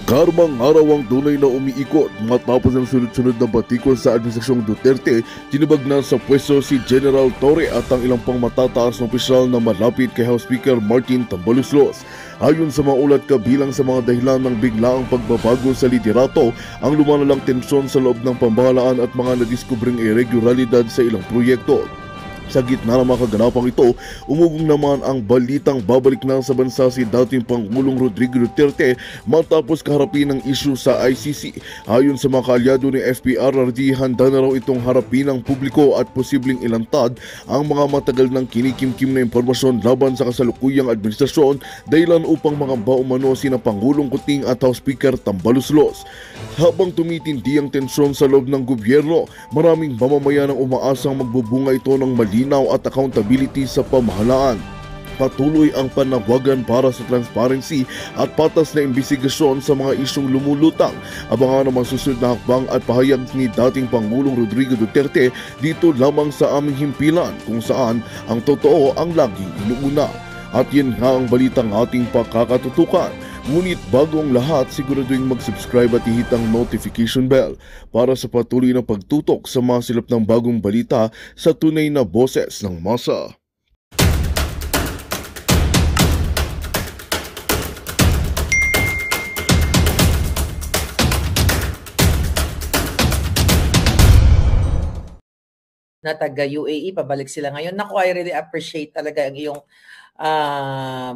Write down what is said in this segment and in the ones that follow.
Karmang araw ang tunay na umiikot matapos ang sunod-sunod na batikon sa Administrasyong Duterte, tinubag na sa pwesto si General Torre at ang ilang pang matataas na opisyal na malapit kay House Speaker Martin Tambaluslos. Ayon sa mga ulat, kabilang sa mga dahilan ng biglaang pagbabago sa liderato ang lumalalang tensyon sa loob ng pamahalaan at mga nadiskubring irregularidad sa ilang proyekto. Sa gitna ng mga kaganapang ito, umugong naman ang balitang babalik na sa bansa si dating Pangulong Rodrigo Duterte matapos kaharapin ng isyu sa ICC. Ayon sa mga kaalyado ni FPRRD, handa na raw itong harapin ng publiko at posibleng ilantad ang mga matagal ng kinikimkim na impormasyon laban sa kasalukuyang administrasyon dahilan upang mga baumano sina Pangulong Kuting at House Speaker Tambaluslos. Habang tumitindi ang tensyon sa loob ng gobyerno, maraming mamamayan ang umaasang magbubunga ito ng malinaw at accountability sa pamahalaan. Patuloy ang panawagan para sa transparency at patas na imbestigasyon sa mga isyong lumulutang. Abangan ang susunod na hakbang at pahayag ni dating Pangulong Rodrigo Duterte dito lamang sa aming himpilan kung saan ang totoo ang laging inuuna. At yan nga ang balitang ating pakakatutukan. Ngunit bago ang lahat, siguraduhin mag-subscribe at ihit ang notification bell para sa patuloy na pagtutok sa mga silap ng bagong balita sa tunay na boses ng masa. Na taga UAE, pabalik sila ngayon. Naku, I really appreciate talaga ang iyong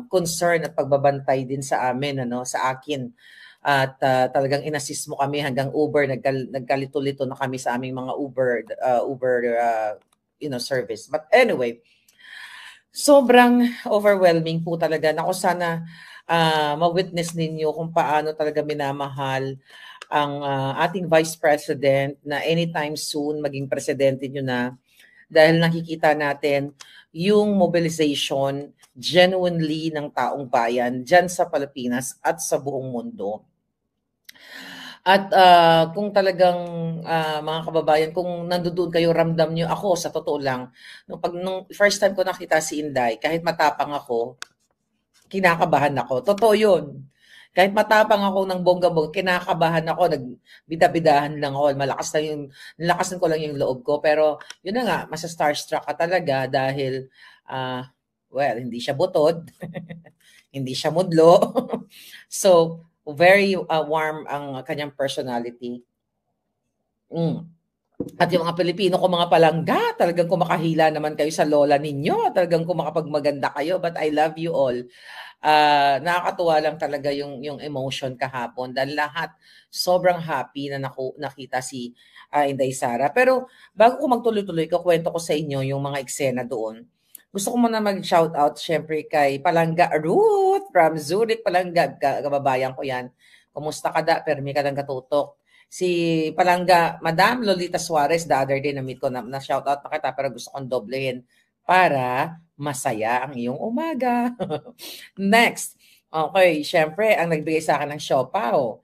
concern at pagbabantay din sa amin, sa akin. At talagang inassist mo kami hanggang Uber, nagkalito-lito na kami sa aming mga Uber service. But anyway, sobrang overwhelming po talaga. Naku, sana ma-witness ninyo kung paano talaga minamahal ang ating Vice President na anytime soon maging presidente nyo na, dahil nakikita natin yung mobilization genuinely ng taong bayan dyan sa Pilipinas at sa buong mundo. At kung talagang mga kababayan, kung nandoon kayo, ramdam nyo ako, sa totoo lang, nung first time ko nakita si Inday, kahit matapang ako, kinakabahan ako. Totoo yun. Kahit matapang ako ng bongga-bongga, kinakabahan ako, nagbida-bidahan lang ako, nalakasan ko lang yung loob ko. Pero yun na nga, masa-starstruck ka talaga dahil, well, hindi siya butod, hindi siya mudlo. So, very warm ang kanyang personality. At yung mga Pilipino ko, mga palangga, talagang kumakahila naman kayo sa lola ninyo. Talagang kumakapagmaganda kayo, but I love you all. Nakakatuwa lang talaga yung emotion kahapon dahil lahat sobrang happy na nakita si Inday Sara. Pero bago ko magtuloy-tuloy, kwento ko sa inyo yung mga eksena doon. Gusto ko muna mag-shout out syempre kay Palangga Ruth from Zurich. Palangga, kababayan ko yan. Kumusta ka da? Permi ka lang katutok. Si Palangga, Madam Lolita Suarez, the other day na-meet ko na shout out pa kita pero gusto kong doblehin para masaya ang iyong umaga. Next. Okay, syempre, ang nagbigay sa akin ng siopaw.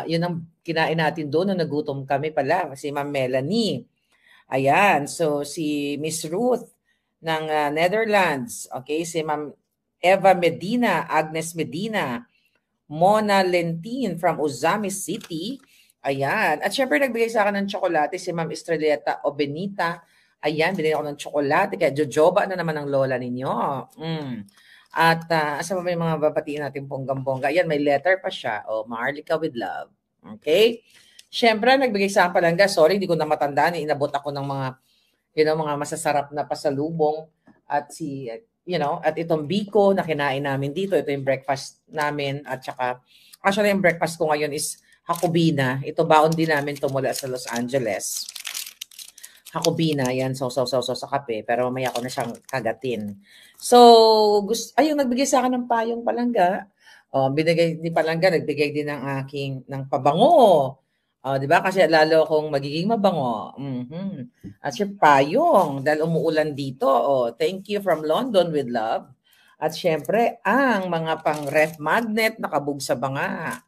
Yun ang kinain natin doon nung nagutom kami pala. Si Ma'am Melanie. Ayan. So, si Miss Ruth ng Netherlands. Okay, si Ma'am Eva Medina, Agnes Medina, Mona Lentin from Uzami City. Ayan. At syempre, nagbigay sa akin ng tsokolate si Ma'am Estrelleta Obenita. Ayan, binigyan ako ng tsokolate. Kaya jojoba na naman ang lola ninyo. At asa pa ba yung mga babatiin natin bonggang-bongga? Ayan, may letter pa siya. Maharlika with love. Okay? Siyempre, nagbigay sa akin Palangga. Sorry, hindi ko na matandaan. Inabot ako ng mga, mga masasarap na pasalubong. At at itong biko na kinain namin dito. Ito yung breakfast namin. At saka, actually, yung breakfast ko ngayon is Hakubina. Ito baon din namin ito mula sa Los Angeles. Hakubina, yan, so sa kape. Pero mamaya ko na siyang kagatin. So, ayun, nagbigay sa akin ng payong Palangga. Binigay ni Palangga, nagbigay din ng pabango. Di ba? Kasi lalo akong magiging mabango. At siya payong, dahil umuulan dito. Thank you from London with love. At syempre, ang mga pang-ref magnet nakabog sa banga.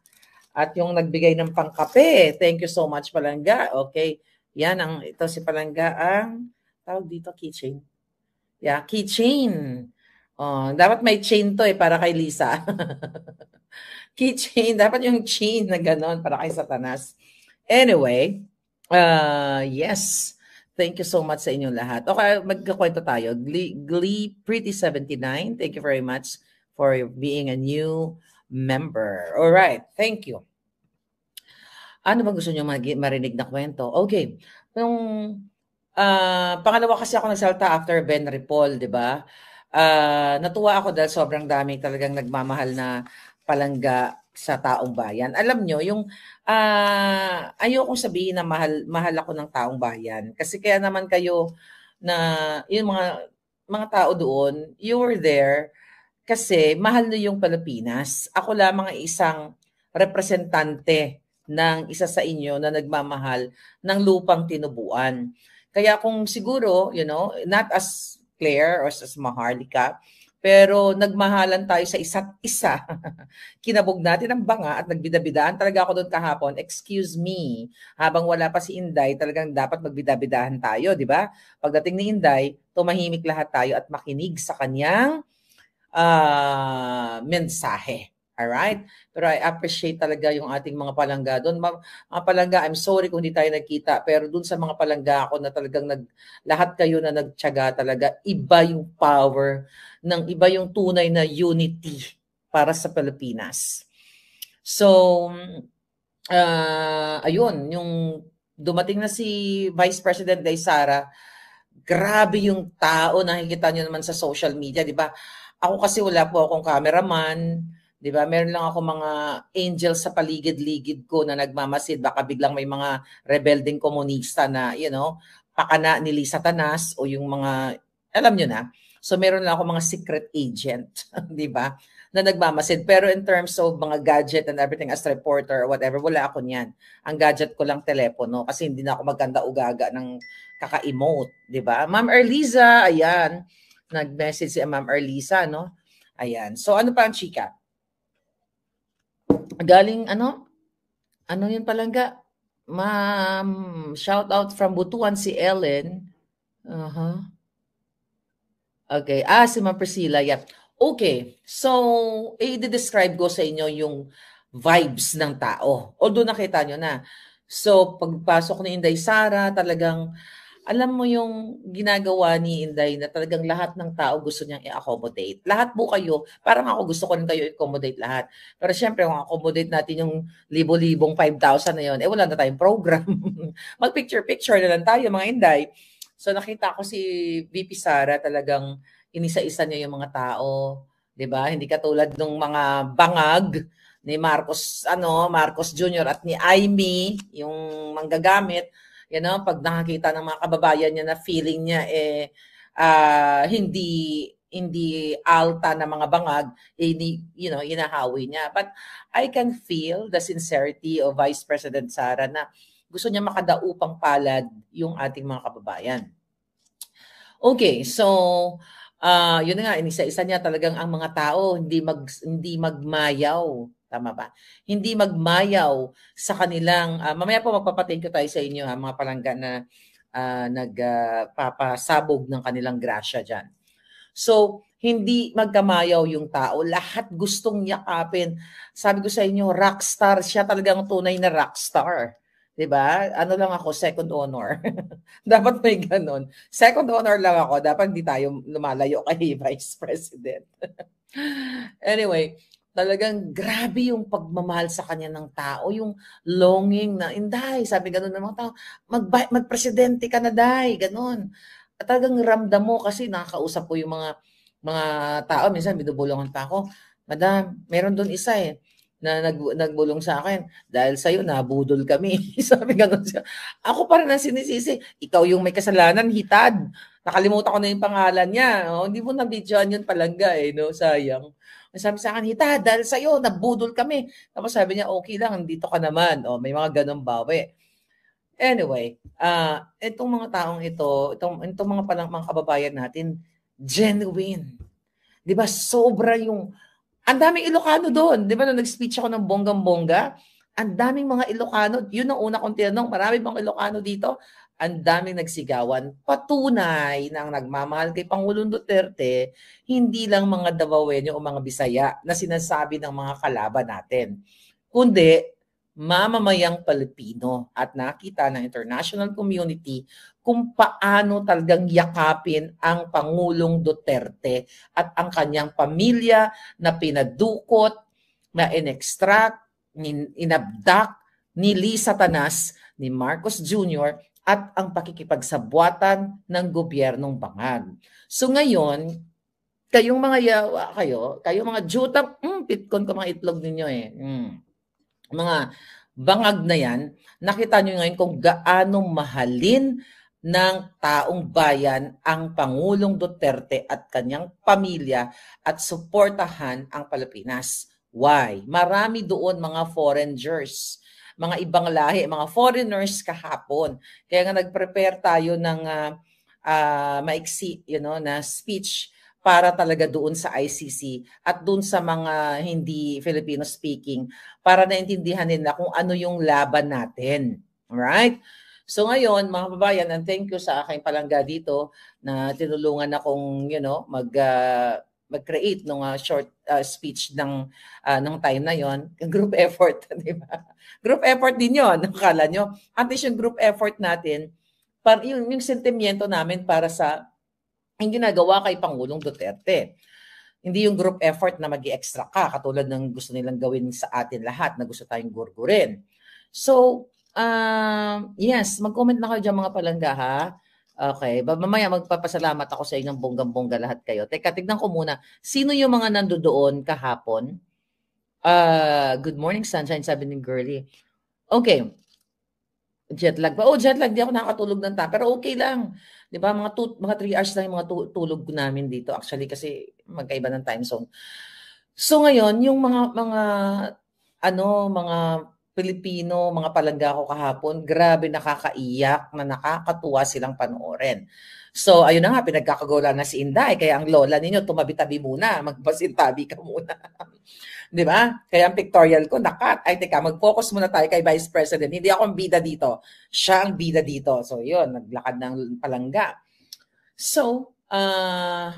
At yung nagbigay ng pangkape. Thank you so much, Palangga. Okay. Yan, ito si Palangga ang tawag dito, keychain. Yeah, keychain. Dapat may chain to para kay Lisa. Keychain, dapat yung chain na ganon para kay Satanas. Anyway, yes. Thank you so much sa inyong lahat. Okay, magkakwento tayo. Glee Pretty 79, thank you very much for being a new member. All right, thank you. Ano bang gusto niyo marinig na kwento? Okay. Yung pangalawa kasi ako nagsalta after Ben Ripol, di ba? Natuwa ako dahil sobrang dami talagang nagmamahal na palangga sa taong bayan. Alam nyo, yung ayokong sabihin na mahal ako ng taong bayan. Kasi kaya naman kayo na yung mga tao doon, you were there kasi mahal nyo yung Pilipinas. Ako lamang ay isang representante ng isa sa inyo na nagmamahal ng lupang tinubuan. Kaya kung siguro, not as Claire or as Maharlika, pero nagmahalan tayo sa isa't isa. Kinabog natin ang banga at nagbidabidaan talaga ako doon kahapon. Excuse me, habang wala pa si Inday, talagang dapat magbidabidahan tayo, di ba? Pagdating ni Inday, tumahimik lahat tayo at makinig sa kanyang mensahe. Alright? Pero I appreciate talaga yung ating mga palangga doon. Mga palangga, I'm sorry kung hindi tayo nagkita, pero doon sa mga palangga ako na talagang lahat kayo na nagtiyaga talaga, iba yung power, iba yung tunay na unity para sa Pilipinas. So, ayun, yung dumating na si Vice President Day Sara, grabe yung tao, nakikita nyo naman sa social media, di ba? Ako kasi wala po akong cameraman, di ba? Meron lang ako mga angels sa paligid-ligid ko na nagmamasid. Baka biglang may mga rebelding komunista na, pakana ni Satanas o yung mga, alam nyo na. So meron lang ako mga secret agent, di ba? Na nagmamasid. Pero in terms of mga gadget and everything as reporter or whatever, wala ako niyan. Ang gadget ko lang telepono kasi hindi na ako maganda ugaga ng kaka-emote, di ba? Ma'am Erliza, ayan. Nag-message si Ma'am Erliza, no? Ayan. So ano pa ang chika? Galing ano yun palangga? Ma'am, shout out from Butuan si Ellen. Okay. Si Ma'am Priscilla, yeah. Okay. So, i-describe ko sa inyo yung vibes ng tao. Although nakita nyo na. So, pagpasok ni Inday Sara, talagang alam mo yung ginagawa ni Inday na talagang lahat ng tao gusto niyang i-accommodate. Lahat po kayo, parang ako gusto ko rin kayo i-accommodate lahat. Pero syempre, kung accommodate natin yung libo-libong 5,000 na yun, wala na tayong program. Mag-picture-picture na lang tayo, mga Inday. So nakita ko si VP Sara talagang inisa-isa niya yung mga tao. 'Di ba? Hindi katulad ng mga bangag ni Marcos Jr. at ni Amy, yung manggagamit. Pag nakakita ng mga kababayan niya na feeling niya hindi alta na mga bangag, inahawi niya. But I can feel the sincerity of Vice President Sara na gusto niya makadaupang palad yung ating mga kababayan. Okay, so yun na nga, inisa-isa niya talagang ang mga tao hindi magmayaw. Tama ba? Hindi magmayaw sa kanilang, mamaya po magpapatin ko tayo sa inyo mga palangga na nagpapasabog ng kanilang grasya dyan. So, hindi magkamayaw yung tao. Lahat gustong yakapin. Sabi ko sa inyo, rockstar. Siya talagang tunay na rockstar. Diba? Ano lang ako, second honor. Dapat may ganon. Second honor lang ako. Dapat hindi tayo lumalayo kay Vice President. Anyway, talagang grabe yung pagmamahal sa kanya ng tao, yung longing na, Inday, sabi gano'n ng mga tao, magpresidente ka na, Day, gano'n. At talagang ramdam mo kasi nakakausap ko yung mga tao, minsan binubulungan pa ako, Madam, meron doon isa na nagbulong sa akin, dahil sa'yo, nabudol kami. Sabi gano'n siya. Ako pa rin ang sinisisi, ikaw yung may kasalanan, hitad. Nakalimutan ko na yung pangalan niya. Hindi mo na-videoan yun palangga no? Sayang. Sabi sa akin, Hita, dahil sa'yo, nagbudol kami. Tapos sabi niya, okay lang, dito ka naman. May mga ganong bawi. Anyway, itong mga taong ito, itong mga kababayan natin, genuine. Di ba? Sobra yung, ang daming Ilocano doon. Di ba, nung nag-speech ako ng bonggang-bongga, ang daming mga Ilocano. Yun ang una kong tinanong, marami bang Ilocano dito? ang daming nagsigawan. Patunay na ang nagmamahal kay Pangulong Duterte, hindi lang mga Davaoenyo o mga Bisaya na sinasabi ng mga kalaban natin, kundi mamamayang Pilipino, at nakita ng international community kung paano talagang yakapin ang Pangulong Duterte at ang kanyang pamilya na pinadukot, na inextract, inabdak ni Lee Satanas, ni Marcos Jr., at ang pakikipagsabwatan ng gobyernong Bangag. So ngayon, kayong mga yawa kayong mga jutang, pitkon ko mga itlog ninyo eh. Mga bangag na yan, nakita nyo ngayon kung gaano mahalin ng taong bayan ang Pangulong Duterte at kanyang pamilya at suportahan ang Pilipinas. Why? Marami doon mga foreigners, mga ibang lahi, mga foreigners kahapon. Kaya nga nag-prepare tayo ng maiksi, na speech para talaga doon sa ICC at doon sa mga hindi Filipino speaking para naintindihan nila kung ano yung laban natin. Alright? So ngayon, mga kababayan, and thank you sa aking palangga dito na tinulungan akong, mag-create ng short speech ng time na yon. Group effort, di ba? Group effort din yun. Akala nyo. At least yung group effort natin, yung sentimiento namin para sa ang ginagawa kay Pangulong Duterte. Hindi yung group effort na mag-extra ka, katulad ng gusto nilang gawin sa atin lahat na gusto tayong gurgurin. So, yes, mag-comment na kayo dyan mga palangga ha. Okay, mamaya magpapasalamat ako sa inyong bonggang-bongga lahat kayo. Teka, tignan ko muna. Sino yung mga nandoon kahapon? Good morning, sunshine, sabi ni Girlie. Okay. Jet lag ba? Jet lag. Di ako nakakatulog ng pero okay lang. Di ba? Mga 3 hours lang yung mga tulog namin dito. Actually, kasi magkaiba ng time zone. So ngayon, yung mga Pilipino, mga palangga ko kahapon, grabe nakakaiyak na nakakatuwa silang panoorin. So ayun na nga, pinagkakagola na si Inday. Kaya ang lola ninyo, tumabi-tabi muna. Magpasintabi ka muna. Di ba? Kaya ang pictorial ko, ay teka, mag-focus muna tayo kay Vice President. Hindi ako ang bida dito. Siya ang bida dito. So yun, naglakad ng palangga. So,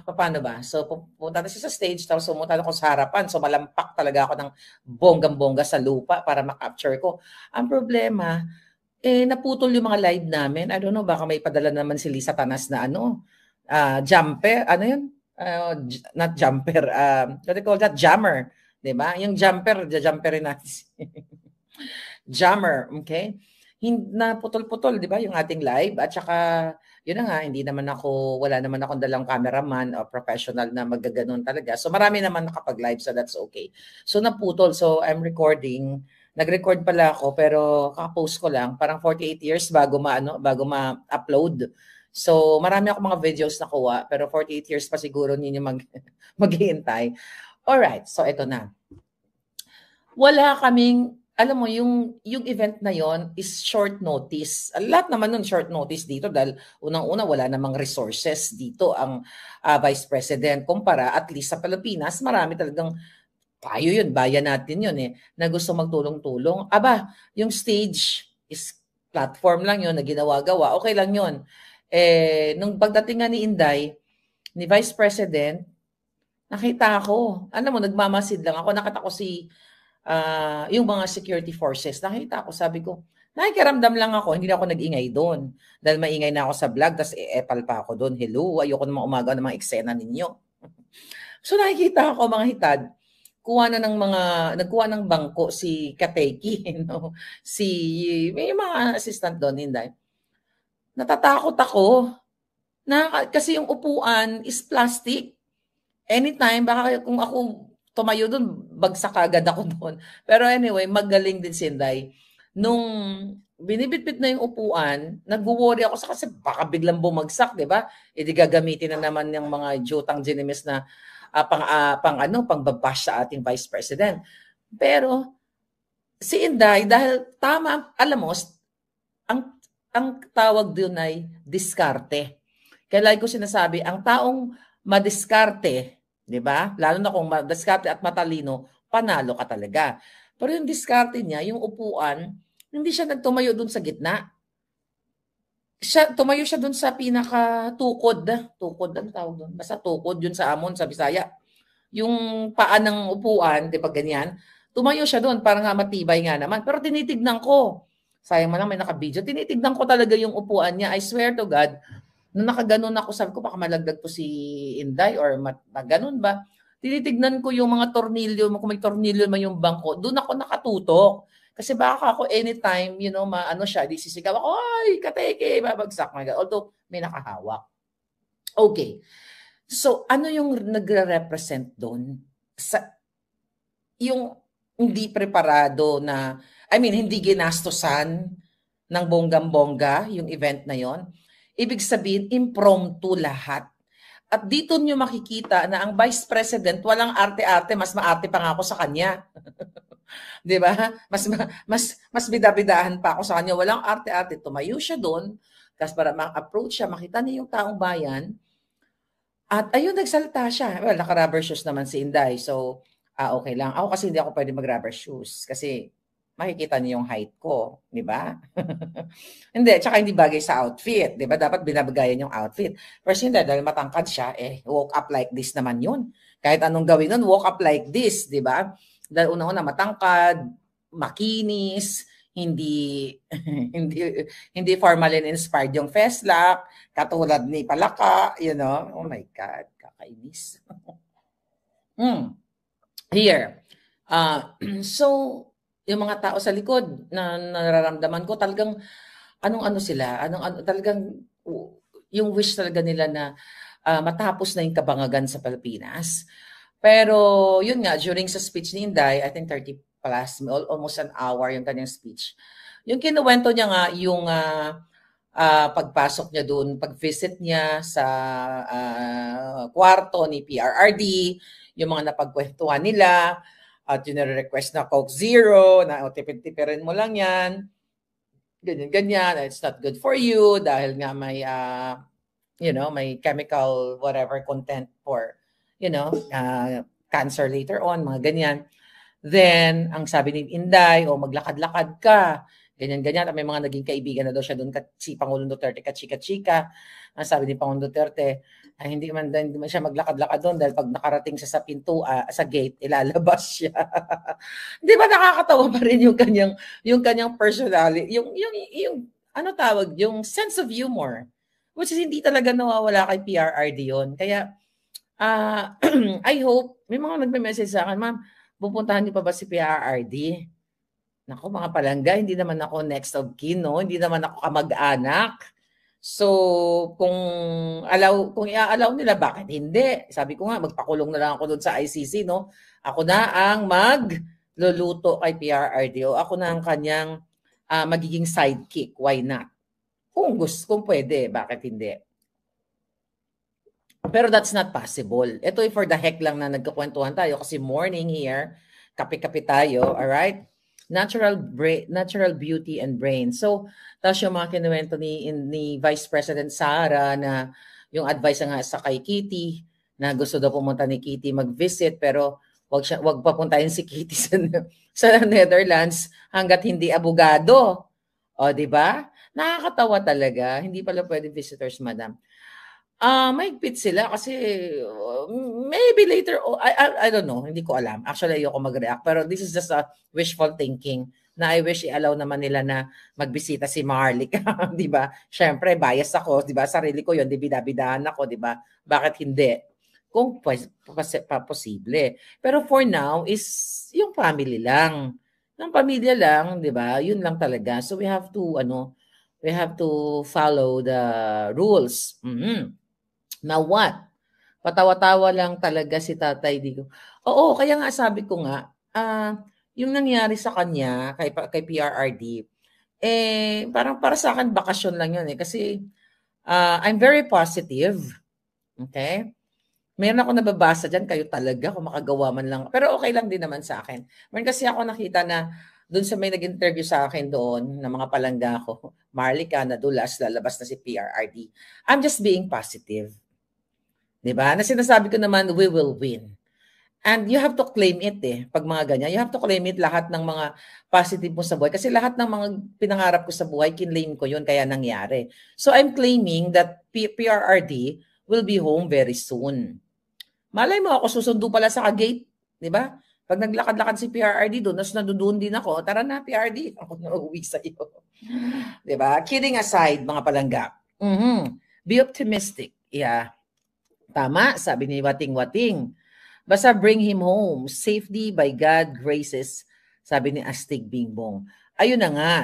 paano ba? So, pupunta na siya sa stage, tapos pumunta ako sa harapan. So, malampak talaga ako ng bonggang-bongga sa lupa para makapture ko. Ang problema, naputol yung mga live namin. I don't know, baka may padala naman si Lisa Tanas na jumper, ano yun? Not jumper, what do you call that? Jammer. Diba? Yung jumperin natin. Jammer, okay? Naputol-putol, di ba, yung ating live. At saka, yun na nga, wala naman akong dalang cameraman o professional na magaganon talaga. So, marami naman nakapag-live, so that's okay. So, naputol. So, I'm recording. Nag-record pala ako, pero kaka-post ko lang. Parang 48 years bago ma-upload. So, marami ako mga videos na kuha, pero 48 years pa siguro ninyo maghihintay. Alright, so ito na. Wala kaming, alam mo, yung event na yon is short notice. Lahat naman nun short notice dito dahil unang-una wala namang resources dito ang Vice President. Kumpara, at least sa Pilipinas, marami talagang tayo yun, bayan natin yun na gusto magtulong-tulong. Yung stage is platform lang yun na ginawa-gawa. Okay lang yun. Nung pagdating nga ni Inday, ni Vice President, nakita ako, nagmamasid lang ako, nakita ko yung mga security forces, nakita ko, sabi ko, nakikiramdam lang ako, hindi na ako nag-ingay doon. Dahil maingay na ako sa vlog, tapos epal pa ako doon. Hello, ayoko naman umaga ng mga eksena ninyo. So nakikita ako mga hitad, nagkuha ng bangko si Kateki, may mga assistant doon, hindi. Natatakot ako, kasi yung upuan is plastic. Anytime, baka kung ako tumayo doon, bagsak agad ako doon. Pero anyway, magaling din si Inday. Nung binibitbit na yung upuan, nag-worry ako kasi baka biglang bumagsak, di ba? Di gagamitin na naman yung mga jutang ginimis na pangbabash sa ating Vice President. Pero si Inday, dahil tama, alam mo, ang tawag doon ay diskarte. Kaya lagi ko sinasabi, ang taong madiskarte, di ba? Lalo na kung madiskarte at matalino, panalo ka talaga. Pero yung diskarte niya, yung upuan, hindi siya nagtumayo dun sa gitna. Tumayo siya dun sa pinaka-tukod. Tukod ang tawag dun. Basta tukod yun sa amon, sa Bisaya. Yung paa ng upuan, di ba ganyan? Tumayo siya doon para nga matibay nga naman. Pero tinitignan ko. Sayang man lang may naka-video. Tinitignan ko talaga yung upuan niya. I swear to God, nung nakaganon ako, sabi ko baka malagdag to si Inday or ganun ba? Tinitignan ko yung mga tornilyo, kung may tornilyo man yung bangko, doon ako nakatutok. Kasi baka ako anytime, maano siya, di sisigaw ako, ay, kateke, babagsak. Although, may nakahawak. Okay. So, ano yung nagre-represent doon? Yung hindi preparado na, hindi ginastosan ng bonggam-bongga yung event na yon. Ibig sabihin, impromptu lahat. At dito nyo makikita na ang Vice President, walang arte-arte, mas maarte pa nga ako sa kanya. 'Di ba? Mas bida-bidahan pa ako sa kanya. Walang arte-arte. Tumayo siya doon, kasi para ma-approach siya, makita niya yung taong bayan. At ayun, nagsalita siya. Well, naka-rubber shoes naman si Inday. So, okay lang. Ako kasi hindi ako pwede mag-rubber shoes. Kasi makikita niyo yung height ko. Di ba? Hindi. Tsaka hindi bagay sa outfit. Di ba? Dapat binabagayan yung outfit. Pero hindi, dahil matangkad siya, walk up like this naman yun. Kahit anong gawin nun, walk up like this. Di ba? Dahil una-una matangkad, makinis, hindi hindi formalin inspired yung Feslock, katulad ni Palaka, oh my God, kakainis. Here. So, yung mga tao sa likod na nararamdaman ko, talagang anong-ano sila, talagang yung wish talaga nila na matapos na yung kabangagan sa Pilipinas. Pero yun nga, during sa speech ni Inday, I think 30 plus, almost an hour yung kanyang speech. Yung kinuwento niya nga, yung pagpasok niya doon, pag-visit niya sa kwarto ni PRRD, yung mga napagkwentuhan nila, at yung nare-request na Coke Zero, na tipid-tipirin mo lang yan, ganyan-ganyan, it's not good for you, dahil nga may, may chemical whatever content for, cancer later on, mga ganyan. Then, ang sabi ni Inday, maglakad-lakad ka, ganyan-ganyan. May mga naging kaibigan na daw siya doon, si Pangulong Duterte, kachika-chika. Ang sabi ni Pangulong Duterte, ay hindi man siya maglakad-lakad doon dahil pag nakarating siya sa pinto, sa gate, ilalabas siya. Di ba nakakatawa pa rin yung kanyang personality, yung ano tawag, yung sense of humor, which is hindi talaga nawawala kay PRRD yun. Kaya, I hope, may mga nagme-message sa akin, ma'am, pupuntahan niyo pa ba si PRRD? Naku, mga palangga, hindi naman ako next of kin, no? Hindi naman ako kamag-anak. So, kung i-allow nila, bakit hindi? Sabi ko nga, magpakulong na lang ako doon sa ICC, no? Ako na ang magluluto kay PRRD o ako na ang kanyang magiging sidekick. Why not? Kung pwede, bakit hindi? Pero that's not possible. Ito for the heck lang na nagkakwentuhan tayo kasi morning here, kape-kape tayo, all right? Natural beauty and brain. So, tapos yung mga kinuwento ni Vice President Sara na yung advice nga sa kay Kitty na gusto daw pumunta ni Kitty mag-visit pero wag papuntahin si Kitty sa Netherlands hanggat hindi abogado. O, di ba? Nakakatawa talaga. Hindi pala pwede visitors, madam. Mahigpit sila kasi maybe later, I don't know, hindi ko alam. Actually, ayoko mag-react. Pero this is just a wishful thinking na I wish i-allow naman nila na magbisita si Marlic. Di ba? Siyempre, bias ako. Di ba? Sarili ko yun. Di bidabidahan ako. Di ba? Bakit hindi? Kung posible. Pero for now, is yung family lang. Yung pamilya lang, di ba? Yun lang talaga. So we have to follow the rules. Now what? Patawa-tawa lang talaga si Tatay Digo. Oo, kaya nga sabi ko nga, yung nangyari sa kanya, kay PRRD, parang para sa akin, bakasyon lang yun Kasi I'm very positive. Okay? Meron ako nababasa dyan, kayo talaga, kung makagawa man lang. Pero okay lang din naman sa akin. Meron kasi ako nakita na, doon sa may nag-interview sa akin doon, na mga palangga ko, Marlica, nadulas, lalabas na si PRRD. I'm just being positive. Diba? Na sinasabi ko naman, we will win. And you have to claim it pag mga ganyan. You have to claim it lahat ng mga positive mo sa buhay. Kasi lahat ng mga pinangarap ko sa buhay, kinlaim ko yun, kaya nangyari. So I'm claiming that PRRD will be home very soon. Malay mo ako, susundo pala sa gate, di ba? Pag naglakad-lakad si PRRD doon, nandoon din ako, tara na PRRD, ako na uuwi sa iyo. Di ba? Kidding aside, mga palangga. Be optimistic. Yeah. Tama, sabi ni Wating-Wating. Basta bring him home, safety by God graces, sabi ni Astig Bingbong. Ayun na nga.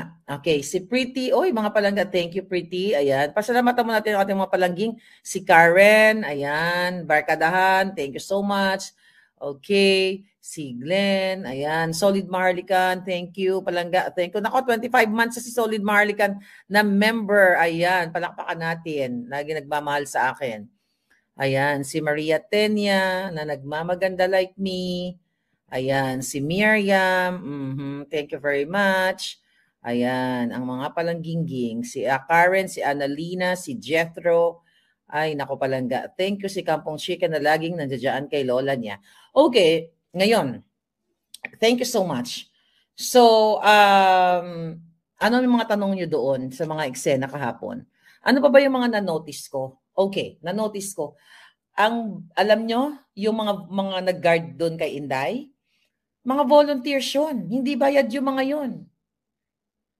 Okay, si Pretty, oy mga palangga, thank you Pretty. Ayan, pasalamatan mo natin ang ating mga palangging. Si Karen, ayan, Barkadahan, thank you so much. Okay, si Glenn, ayan, Solid Maharlikan, thank you, palangga, thank you. Nako, 25 months sa si Solid Maharlikan na member, ayan, palakpakan natin, lagi nagmamahal sa akin. Ayan, si Maria Tenya na nagmamaganda like me. Ayan, si Miriam. Thank you very much. Ayan, ang mga palanggingging. Si Karen, si Annalina, si Jethro. Ay, nako palangga. Thank you si Kampong Chica na laging nandiyan kay lola niya. Okay, ngayon. Thank you so much. So, ano yung mga tanong nyo doon sa mga eksena kahapon? Ano pa ba yung mga na-notice ko? Okay, na-notice ko. Alam nyo, yung mga nag-guard doon kay Inday, mga volunteers yun. Hindi bayad yung mga yun.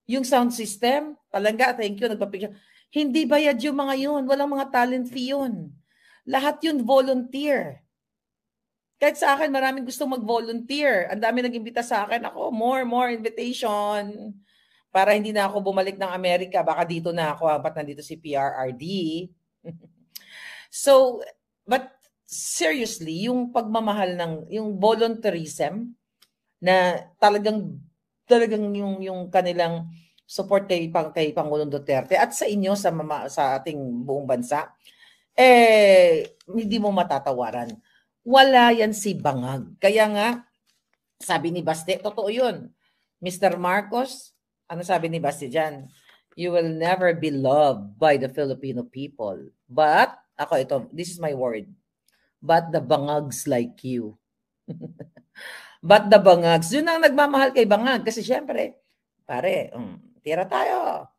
Yung sound system, palangga, thank you, nagpapicture. Hindi bayad yung mga yun. Walang mga talent fee yun. Lahat yun volunteer. Kahit sa akin, maraming gustong mag-volunteer. Ang dami nag-imbita sa akin. Ako, more invitation. Para hindi na ako bumalik ng Amerika. Baka dito na ako, ba't nandito si PRRD. So, but seriously, yung pagmamahal yung volunteerism na talagang yung kanilang support kay Pangulong Duterte at sa inyo sa ating buong bansa, hindi mo matatawaran. Wala yan si Bangag. Kaya nga, sabi ni Baste, totoo yun. Mr. Marcos, ano sabi ni Baste dyan? You will never be loved by the Filipino people. But, this is my word. But the bangags like you. But the bangags, yun ang nagmamahal kay Bangag. Kasi syempre, pare, tira tayo.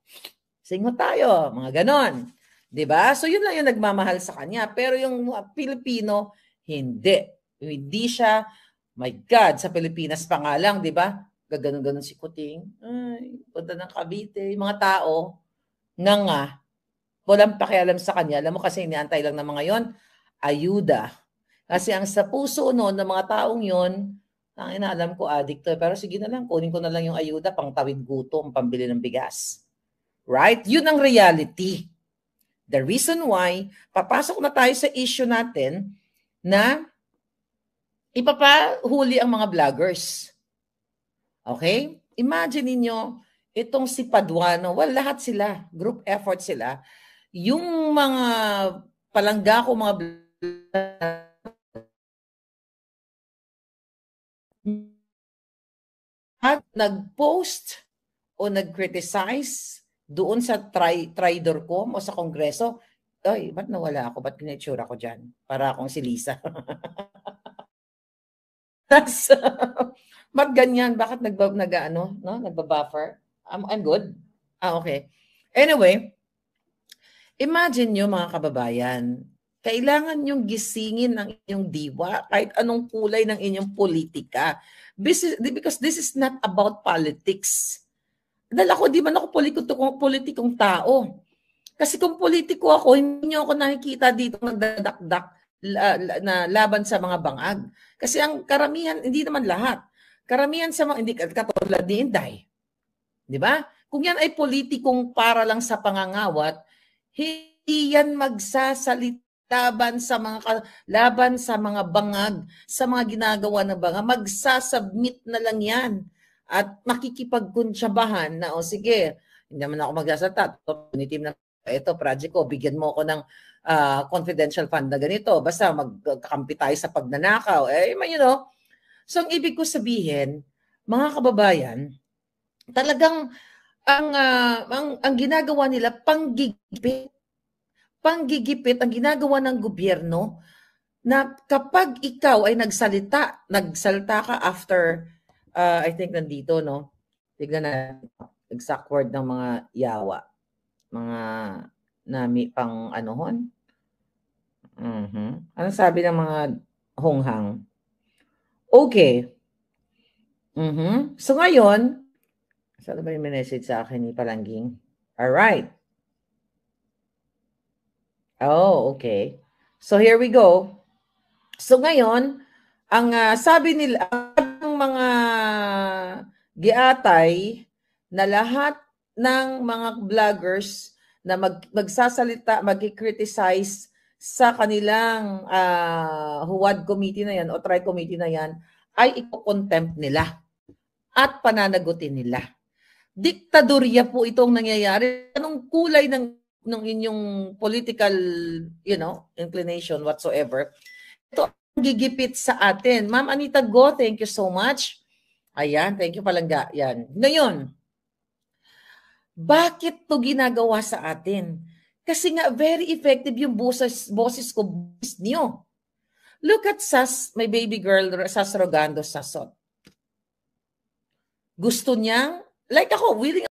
Singot tayo. Mga ganon. Diba? So yun lang yung nagmamahal sa kanya. Pero yung Pilipino, hindi. Hindi siya, my God, sa Pilipinas pa nga lang, diba? Gaganon-ganon si Kuting. Ay, punta ng Cavite. Yung mga tao, nga, walang pakialam sa kanya. Alam mo kasi iniantay lang ng mga yon, ayuda. Kasi ang sa puso noon ng mga taong yon, ang inaalam ko, addict to. Pero sige na lang, kunin ko na lang yung ayuda, pang tawid gutom, pambili ng bigas. Right? Yun ang reality. The reason why, papasok na tayo sa issue natin na ipapahuli ang mga vloggers. Okay? Imagine niyo itong si Paduano, lahat sila, group effort sila. Yung mga palangga ko, mga at nag-post o nag-criticize doon sa Tridor.com o sa Kongreso, ay, ba't nawala ako? Ba't pinitsura ko dyan? Para akong si Lisa. Ba't ganyan? Bakit nagbabuffer? I'm good. Okay. Anyway, imagine nyo mga kababayan, kailangan nyong gisingin ng inyong diwa kahit anong kulay ng inyong politika. Because this is not about politics. Dahil ako, di man ako politikong tao. Kasi kung politiko ako, hindi nyo ako nakikita dito nagdadakdak na laban sa mga bangag. Kasi ang karamihan, hindi naman lahat. Karamihan sa mga, hindi katulad ni Inday. Di ba? Kung yan ay politikong para lang sa pangangawat, hindi yan magsasalita laban sa mga bangag, sa mga ginagawa ng bangag, magsasubmit na lang yan at makikipagkunsyabahan na, sige, hindi naman ako magsasalita, ito, project ko, bigyan mo ako ng confidential fund na ganito, basta magkakampi tayo sa pagnanakaw, So, ang ibig ko sabihin, mga kababayan, talagang ang ginagawa nila, panggigipit ang ginagawa ng gobyerno na kapag ikaw ay nagsalita ka after, I think nandito, no? Tignan na, exact word ng mga yawa. Mga nami pang anuhon. Ano sabi ng mga honghang? Okay. So ngayon, saan ba yung message sa akin ni Palangging? Alright. Oh, okay. So here we go. So ngayon, ang sabi nila, ang mga giatay na lahat ng mga vloggers na magsasalita, mag-criticize sa kanilang HUAD committee na yan o TRI committee na yan ay iko-contempt nila at pananagutin nila. Diktadorya po itong nangyayari. Anong kulay ng inyong political, inclination whatsoever, ito ang gigipit sa atin. Ma'am Anita Go, thank you so much. Ayan, thank you Palangga. Yan. Ngayon, bakit to ginagawa sa atin? Kasi nga very effective yung boses ko, boses niyo. Look at Sas, my baby girl, Sas Rogando Sasot. Gusto niyang, like ako, willing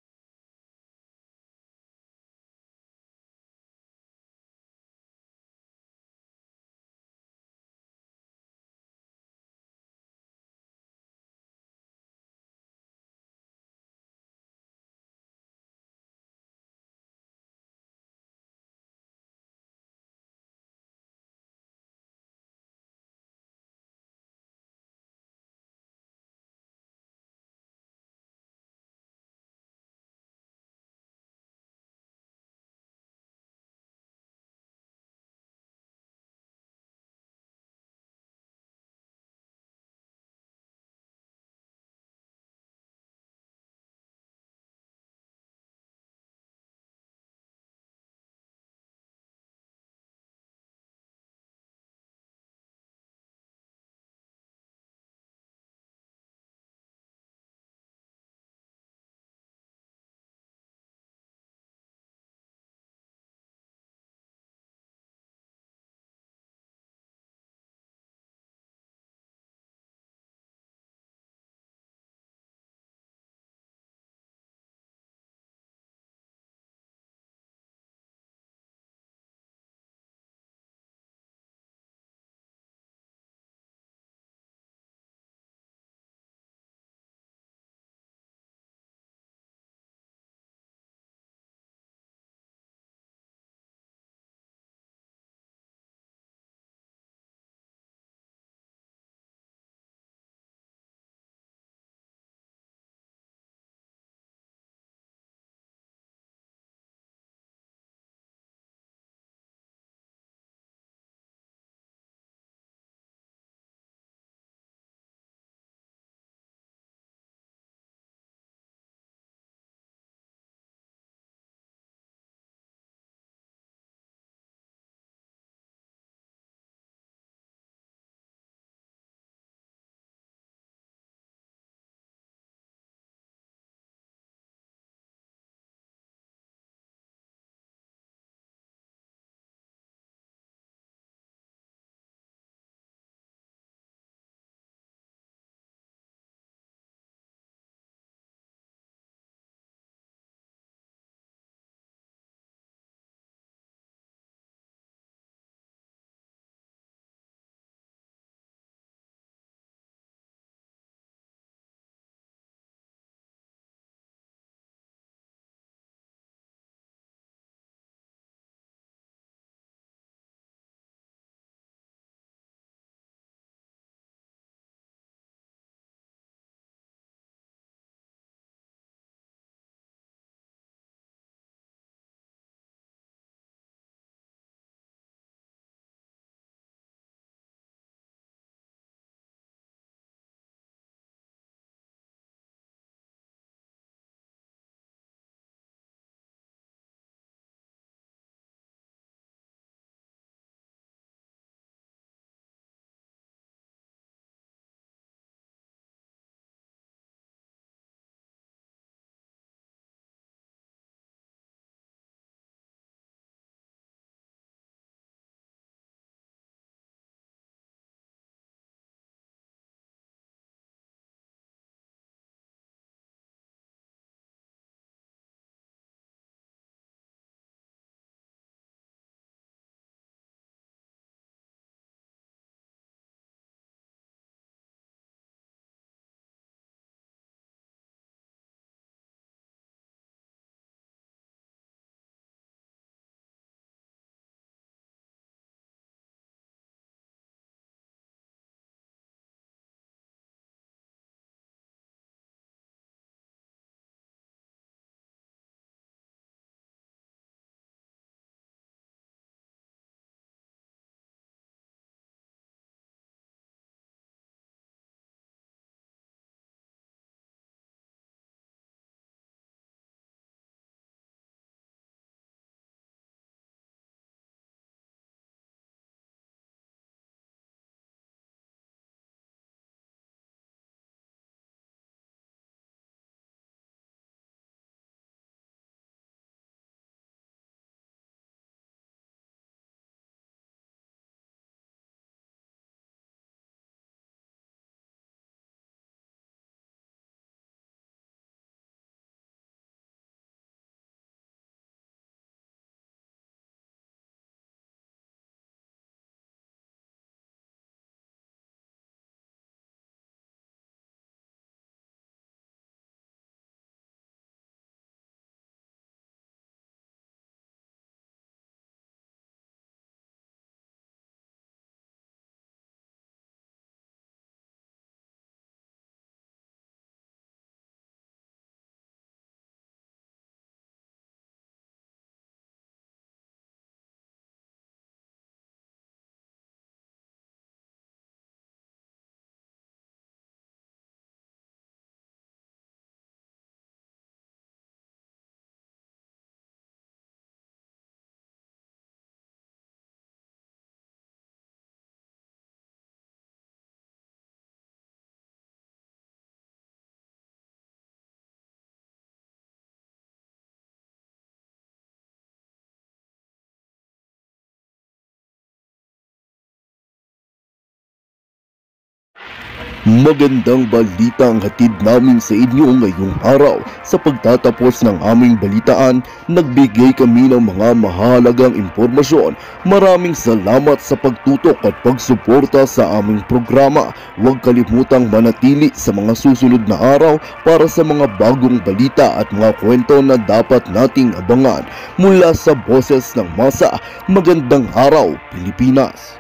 Magandang balita ang hatid namin sa inyo ngayong araw. Sa pagtatapos ng aming balitaan, nagbigay kami ng mga mahalagang impormasyon. Maraming salamat sa pagtutok at pagsuporta sa aming programa. Huwag kalimutang manatili sa mga susunod na araw para sa mga bagong balita at mga kwento na dapat nating abangan. Mula sa Boses ng Masa, magandang araw Pilipinas!